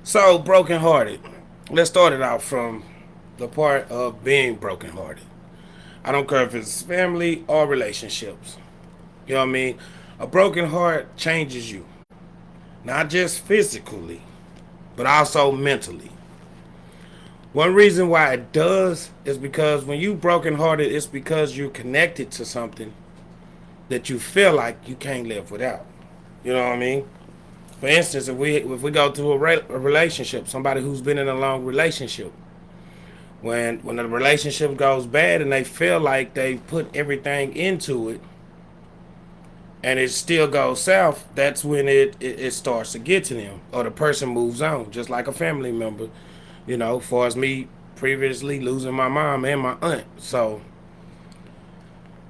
So, brokenhearted. Let's start it out from the part of being brokenhearted. I don't care if it's family or relationships. You know what I mean? A broken heart changes you, not just physically, but also mentally. One reason why it does is because when you brokenhearted, it's because you're connected to something that you feel like you can't live without. You know what I mean? For instance, if we go to a relationship, somebody who's been in a long relationship, when the relationship goes bad and they feel like they put everything into it and it still goes south, that's when it starts to get to them, or the person moves on, just like a family member. You know, far as me previously losing my mom and my aunt. So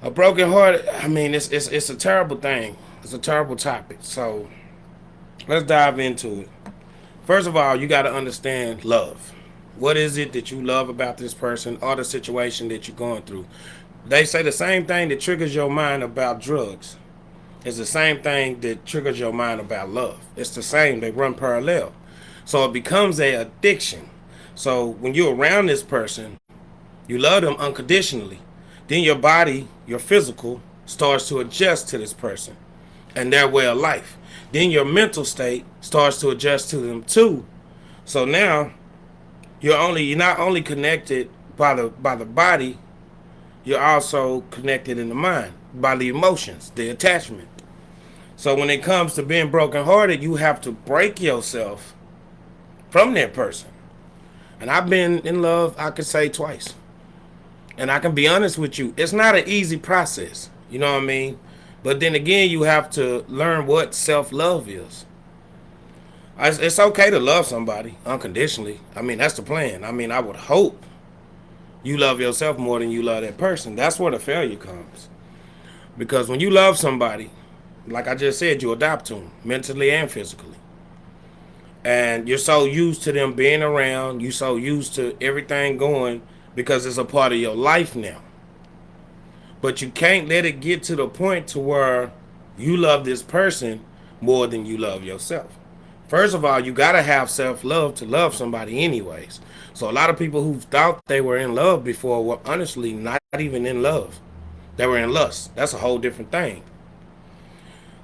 a broken heart, I mean, it's a terrible thing. It's a terrible topic. So let's dive into it. First of all, you got to understand love. What is it that you love about this person or the situation that you're going through? They say the same thing that triggers your mind about drugs is the same thing that triggers your mind about love. It's the same. They run parallel. So it becomes a addiction. So when you're around this person, you love them unconditionally. Then your body, your physical, starts to adjust to this person and their way of life. Then your mental state starts to adjust to them too. So now you're not only connected by the body, you're also connected in the mind by the emotions, the attachment. So when it comes to being brokenhearted, you have to break yourself from that person. And I've been in love, I could say twice. And I can be honest with you, it's not an easy process. You know what I mean? But then again, you have to learn what self love is. It's okay to love somebody unconditionally. I mean, that's the plan. I mean, I would hope you love yourself more than you love that person. That's where the failure comes. Because when you love somebody, like I just said, you adapt to them mentally and physically. And you're so used to them being around, you're so used to everything going because it's a part of your life now. But you can't let it get to the point to where you love this person more than you love yourself. First of all, you gotta have self-love to love somebody anyways. So a lot of people who thought they were in love before were honestly not even in love. They were in lust. That's a whole different thing.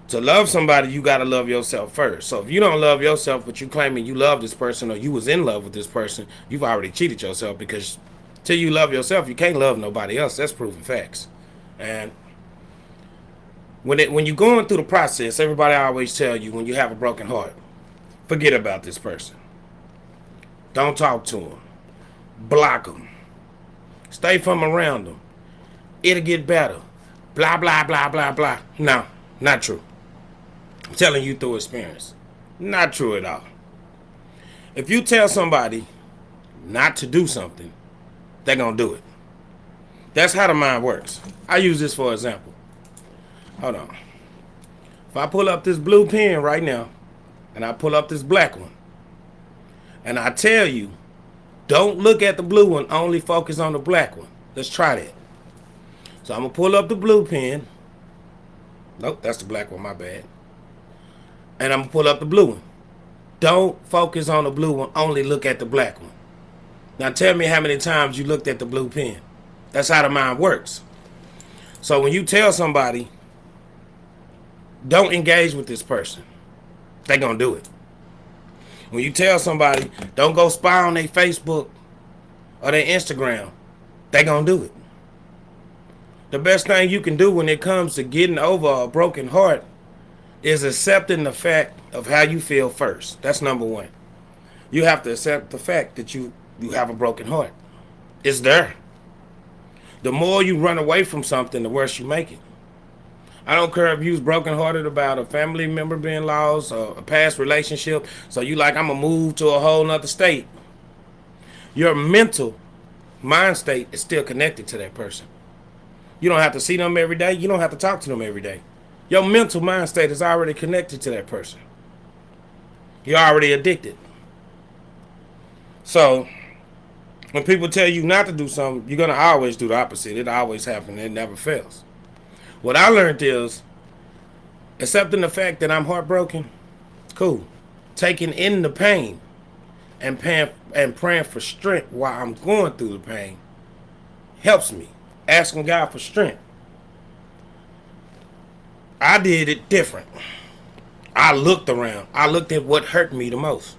To love somebody, you gotta love yourself first. So if you don't love yourself, but you claiming you love this person or you was in love with this person, you've already cheated yourself because till you love yourself, you can't love nobody else. That's proven facts. And when you're going through the process, everybody always tell you when you have a broken heart, forget about this person. Don't talk to them. Block them. Stay from around them. It'll get better. Blah blah blah blah blah. No, not true. I'm telling you through experience. Not true at all. If you tell somebody not to do something, they're going to do it. That's how the mind works. I use this for example. Hold on. If I pull up this blue pen right now, and I pull up this black one, and I tell you, don't look at the blue one, only focus on the black one. Let's try that. So I'm going to pull up the blue pen. Nope, that's the black one, my bad. And I'm going to pull up the blue one. Don't focus on the blue one, only look at the black one. Now tell me how many times you looked at the blue pen. That's how the mind works. So when you tell somebody, don't engage with this person, they're going to do it. When you tell somebody, don't go spy on their Facebook or their Instagram, they're going to do it. The best thing you can do when it comes to getting over a broken heart is accepting the fact of how you feel first. That's number one. You have to accept the fact that you have a broken heart. It's there. The more you run away from something, the worse you make it. I don't care if you was brokenhearted about a family member being lost or a past relationship. So you like, I'm going to move to a whole nother state. Your mental mind state is still connected to that person. You don't have to see them every day. You don't have to talk to them every day. Your mental mind state is already connected to that person. You're already addicted. So when people tell you not to do something, you're going to always do the opposite. It always happens. It never fails. What I learned is accepting the fact that I'm heartbroken, cool. Taking in the pain, and praying for strength while I'm going through the pain helps me. Asking God for strength. I did it different. I looked around. I looked at what hurt me the most.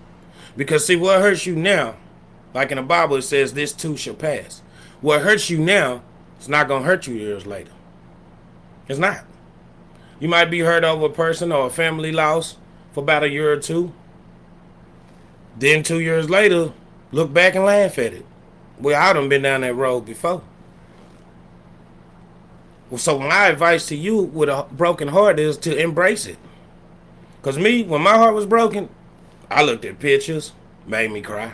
Because see, what hurts you now, like in the Bible it says, this too shall pass. What hurts you now, it's not going to hurt you years later. It's not. You might be hurt over a person or a family loss for about a year or two. Then 2 years later, look back and laugh at it. Well, I done been down that road before. Well, so my advice to you with a broken heart is to embrace it. Because me, when my heart was broken, I looked at pictures, made me cry.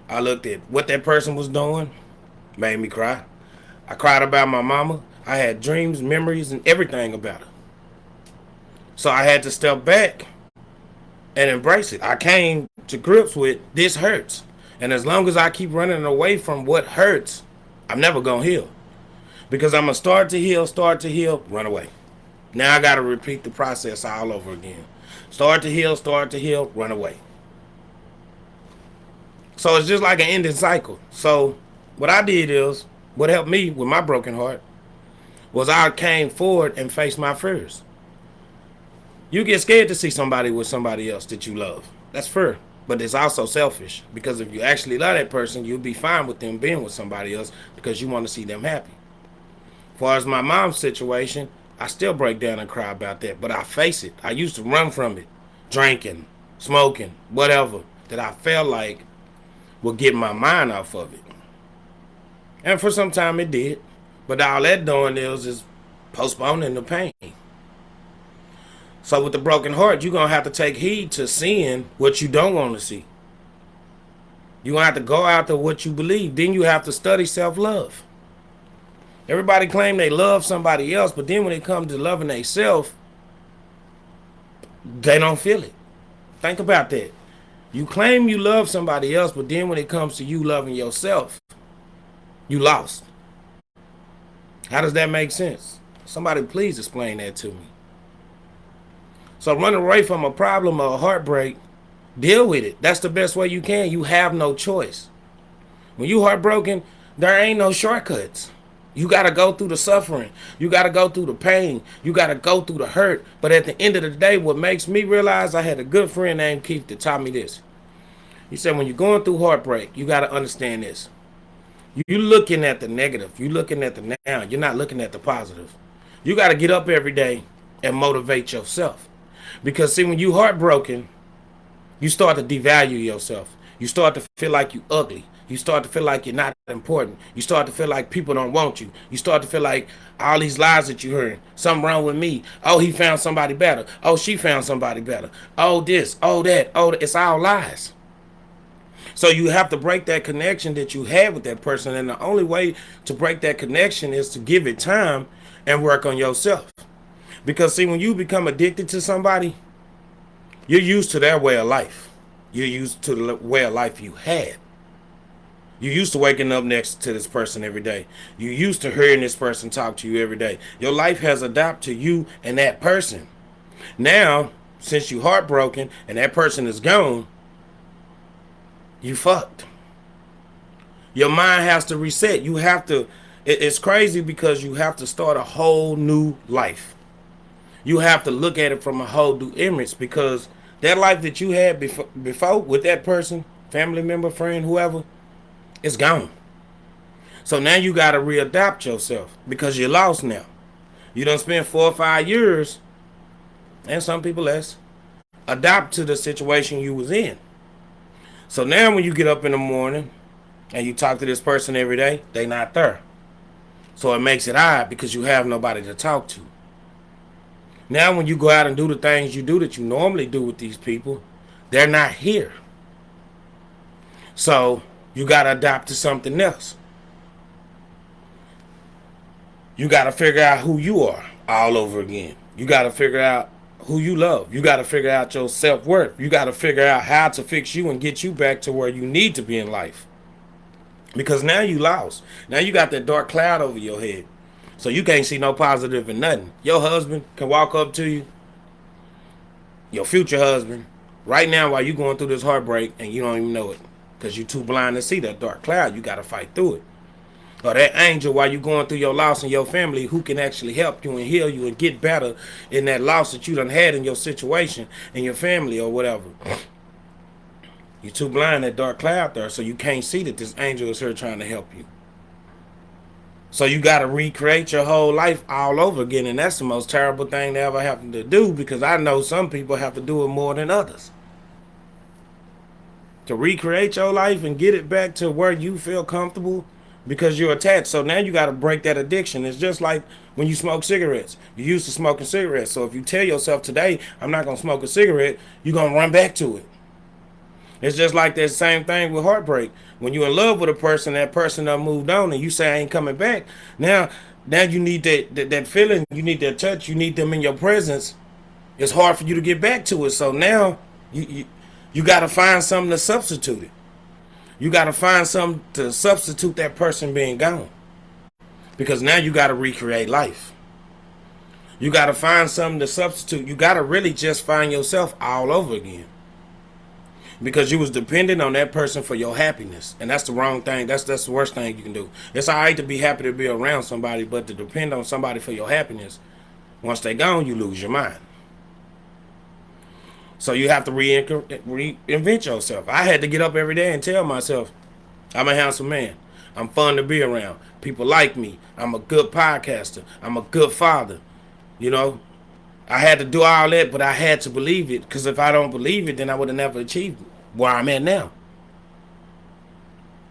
I looked at what that person was doing, made me cry. I cried about my mama. I had dreams, memories, and everything about her. So I had to step back and embrace it. I came to grips with this hurts. And as long as I keep running away from what hurts, I'm never going to heal. Because I'm going to start to heal, run away. Now I got to repeat the process all over again. Start to heal, run away. So it's just like an ending cycle. So what I did is, what helped me with my broken heart was I came forward and faced my fears. You get scared to see somebody with somebody else that you love. That's fear. But it's also selfish. Because if you actually love that person, you'll be fine with them being with somebody else because you want to see them happy. As far as my mom's situation, I still break down and cry about that. But I face it. I used to run from it. Drinking, smoking, whatever that I felt like would get my mind off of it. And for some time it did. But all that doing is postponing the pain. So with the broken heart, you're going to have to take heed to seeing what you don't want to see. You're going to have to go after what you believe. Then you have to study self-love. Everybody claim they love somebody else, but then when it comes to loving themselves, they don't feel it. Think about that. You claim you love somebody else, but then when it comes to you loving yourself, you lost. How does that make sense? Somebody please explain that to me. So running away from a problem or a heartbreak, deal with it. That's the best way you can. You have no choice. When you heartbroken, there ain't no shortcuts. You got to go through the suffering. You got to go through the pain. You got to go through the hurt. But at the end of the day, what makes me realize, I had a good friend named Keith that taught me this. He said, when you're going through heartbreak, you got to understand this. You're looking at the negative. You're looking at the now. You're not looking at the positive. You got to get up every day and motivate yourself. Because see, when you heartbroken, you start to devalue yourself. You start to feel like you ugly. You start to feel like you're not important. You start to feel like people don't want you. You start to feel like all these lies that you heard. Something wrong with me. Oh, he found somebody better. Oh, she found somebody better. Oh, this. Oh, that. Oh, it's all lies. So you have to break that connection that you had with that person. And the only way to break that connection is to give it time and work on yourself. Because see, when you become addicted to somebody, you're used to their way of life. You're used to the way of life you had. You're used to waking up next to this person every day. You're used to hearing this person talk to you every day. Your life has adapted to you and that person. Now, since you're heartbroken and that person is gone, you fucked. Your mind has to reset. You have to, it's crazy because you have to start a whole new life. You have to look at it from a whole new image because that life that you had before with that person, family member, friend, whoever, it's gone. So now you got to readapt yourself because you're lost now. You done spent 4 or 5 years, and some people less, adapt to the situation you was in. So now when you get up in the morning and you talk to this person every day, they not there. So it makes it odd because you have nobody to talk to. Now when you go out and do the things you do that you normally do with these people, they're not here. So you got to adapt to something else. You got to figure out who you are all over again. You got to figure out who you love. You got to figure out your self-worth. You got to figure out how to fix you and get you back to where you need to be in life. Because now you lost. Now you got that dark cloud over your head. So you can't see no positive in nothing. Your husband can walk up to you, your future husband, Right now, while you going through this heartbreak and you don't even know it, because you're too blind to see that dark cloud, you got to fight through it. Or that angel, while you're going through your loss in your family, who can actually help you and heal you and get better in that loss that you done had in your situation, in your family or whatever. You're too blind, that dark cloud there, so you can't see that this angel is here trying to help you. So you got to recreate your whole life all over again, and that's the most terrible thing to ever happen to do, because I know some people have to do it more than others. To recreate your life and get it back to where you feel comfortable, because you're attached. So now you got to break that addiction. It's just like when you smoke cigarettes. You're used to smoking cigarettes. So if you tell yourself today, I'm not going to smoke a cigarette, you're going to run back to it. It's just like that same thing with heartbreak. When you're in love with a person, that person done moved on, and you say I ain't coming back. Now you need that feeling, you need that touch, you need them in your presence. It's hard for you to get back to it. So now you got to find something to substitute it. You got to find something to substitute that person being gone. Because now you got to recreate life. You got to find something to substitute. You got to really just find yourself all over again. Because you was dependent on that person for your happiness. And that's the wrong thing. That's the worst thing you can do. It's all right to be happy to be around somebody, but to depend on somebody for your happiness, once they gone, you lose your mind. So you have to reinvent yourself. I had to get up every day and tell myself, I'm a handsome man. I'm fun to be around. People like me. I'm a good podcaster. I'm a good father. You know, I had to do all that, but I had to believe it, because if I don't believe it, then I would have never achieved where I'm at now.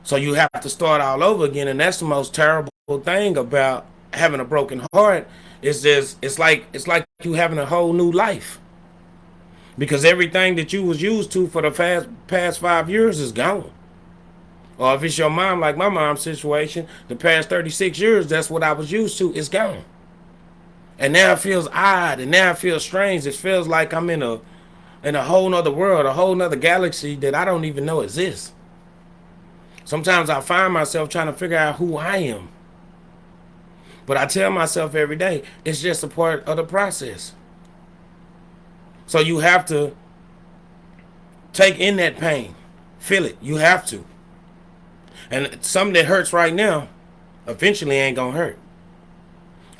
So you have to start all over again, and that's the most terrible thing about having a broken heart. Is this? It's like you having a whole new life, because everything that you was used to for the past 5 years is gone. Or if it's your mom, like my mom's situation, the past 36 years, that's what I was used to, is gone. And now it feels odd, and now it feels strange. It feels like I'm in a whole nother world, a whole nother galaxy that I don't even know exists. Sometimes I find myself trying to figure out who I am. But I tell myself every day, it's just a part of the process. So you have to take in that pain. Feel it. You have to. And something that hurts right now, eventually ain't gonna hurt.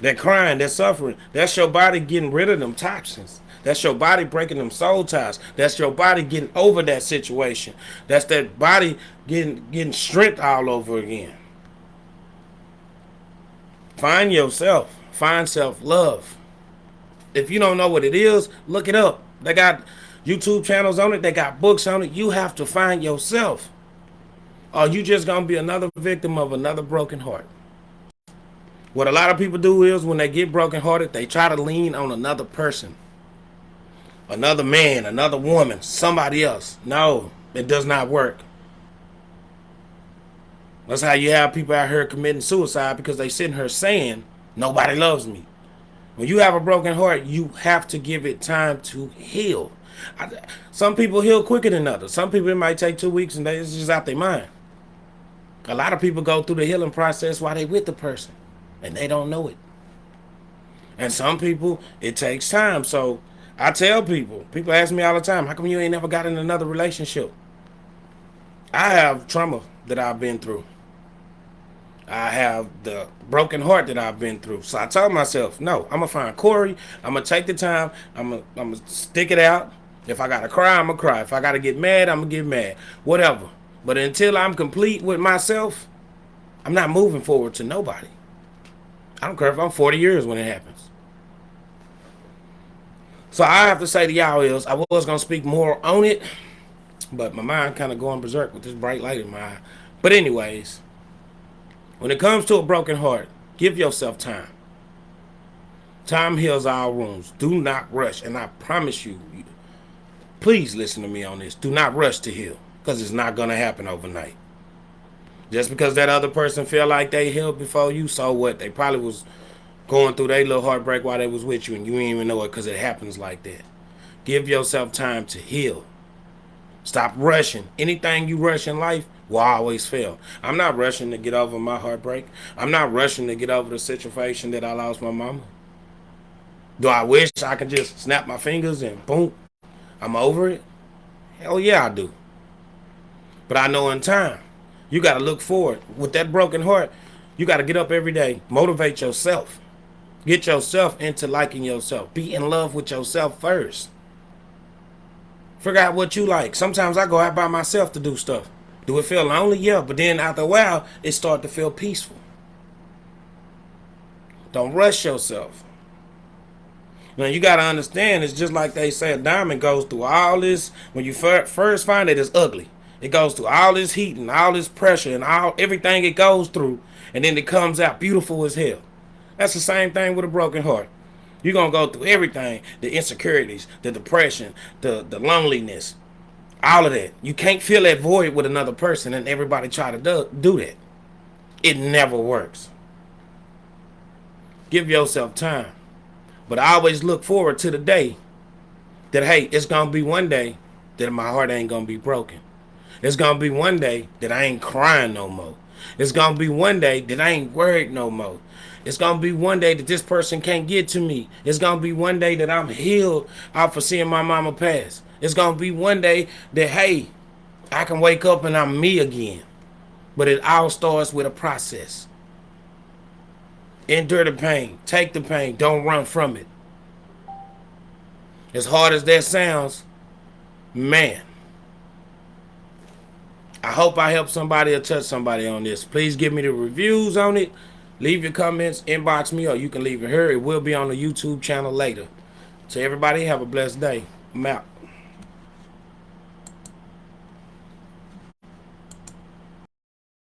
That crying, that suffering, that's your body getting rid of them toxins. That's your body breaking them soul ties. That's your body getting over that situation. That's that body getting strength all over again. Find yourself. Find self-love. If you don't know what it is, look it up. They got YouTube channels on it. They got books on it. You have to find yourself. Or you just going to be another victim of another broken heart. What a lot of people do is when they get brokenhearted, they try to lean on another person. Another man, another woman, somebody else. No, it does not work. That's how you have people out here committing suicide, because they sitting here saying, nobody loves me. When you have a broken heart, you have to give it time to heal. Some people heal quicker than others. Some people, it might take 2 weeks and it's just out their mind. A lot of people go through the healing process while they with the person, and they don't know it. And some people, it takes time. So I tell people ask me all the time, how come you ain't never got in another relationship? I have trauma that I've been through. I have the broken heart that I've been through. So I told myself, no, I'm going to find Corey. I'm going to take the time. I'm going to stick it out. If I got to cry, I'm going to cry. If I got to get mad, I'm going to get mad. Whatever. But until I'm complete with myself, I'm not moving forward to nobody. I don't care if I'm 40 years when it happens. So I have to say to y'all is, I was going to speak more on it, but my mind kind of going berserk with this bright light in my eye. But anyways, when it comes to a broken heart, give yourself time. Time heals all wounds. Do not rush. And I promise you, please listen to me on this. Do not rush to heal, because it's not going to happen overnight. Just because that other person feel like they healed before you, so what? They probably was going through their little heartbreak while they was with you, and you didn't even know it, because it happens like that. Give yourself time to heal. Stop rushing. Anything you rush in life will always fail. I'm not rushing to get over my heartbreak. I'm not rushing to get over the situation that I lost my mama. Do I wish I could just snap my fingers and boom, I'm over it? Hell yeah, I do. But I know in time, you got to look forward. With that broken heart, you got to get up every day, motivate yourself, get yourself into liking yourself, be in love with yourself first. Figure out what you like. Sometimes I go out by myself to do stuff. Do it feel lonely? Yeah, but then after a while, it start to feel peaceful. Don't rush yourself. Now you got to understand, it's just like they say, a diamond goes through all this. When you first find it, it's ugly. It goes through all this heat and all this pressure and everything it goes through, and then it comes out beautiful as hell. That's the same thing with a broken heart. You're going to go through everything, the insecurities, the depression, the loneliness, all of that. You can't fill that void with another person, and everybody try to do that. It never works. Give yourself time. But I always look forward to the day that, hey, it's going to be one day that my heart ain't going to be broken. It's going to be one day that I ain't crying no more. It's going to be one day that I ain't worried no more. It's going to be one day that this person can't get to me. It's going to be one day that I'm healed out for seeing my mama pass. It's going to be one day that, hey, I can wake up and I'm me again. But it all starts with a process. Endure the pain. Take the pain. Don't run from it. As hard as that sounds, man, I hope I help somebody or touch somebody on this. Please give me the reviews on it. Leave your comments, inbox me, or you can leave it here. It will be on the YouTube channel later. So everybody have a blessed day. I'm out.